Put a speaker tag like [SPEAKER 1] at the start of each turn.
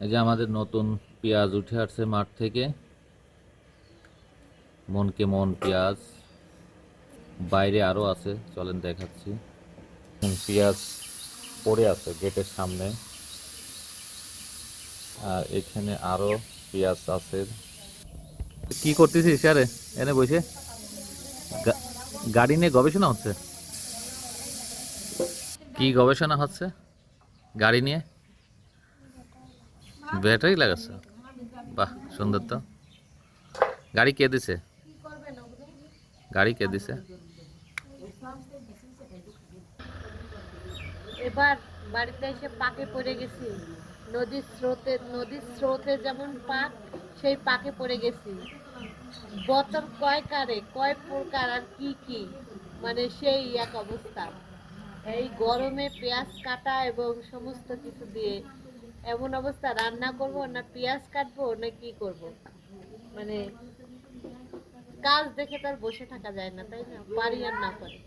[SPEAKER 1] এই যে আমাদের নতুন পেঁয়াজ উঠে আসছে মাঠ থেকে, মনকে মন পেঁয়াজ। বাইরে আরো আছে, চলেন দেখাচ্ছি। পেঁয়াজ পড়ে আছে গেটের সামনে, আর এখানে আরো পেঁয়াজ আছে। কি করতেছিস আরে এনে বসে? গা- গাড়ি নিয়ে গবেষণা হচ্ছে? কি গবেষণা হচ্ছে গাড়ি নিয়ে? ব্যাটারি লাগাচ্ছে? বাহ, সুন্দর তো। গাড়ি কে দিছে? গাড়ি কে দিছে?
[SPEAKER 2] এবার বাড়িতে এসে পাকে পড়ে গেছি। নদীর স্রোতে যেমন পাক, সেই পাকে পড়ে গেছি। বোতল কয় কারে কয় প্রকার আর কি কি, মানে সেই এক অবস্থা। এই গরমে পেঁয়াজ কাটা এবং সমস্ত কিছু দিয়ে এমন অবস্থা, রান্না করব না পেঁয়াজ কাটবো না কি করব, মানে কাজ দেখে তার বসে থাকা যায় না, তাই না? পারি আর না পারি।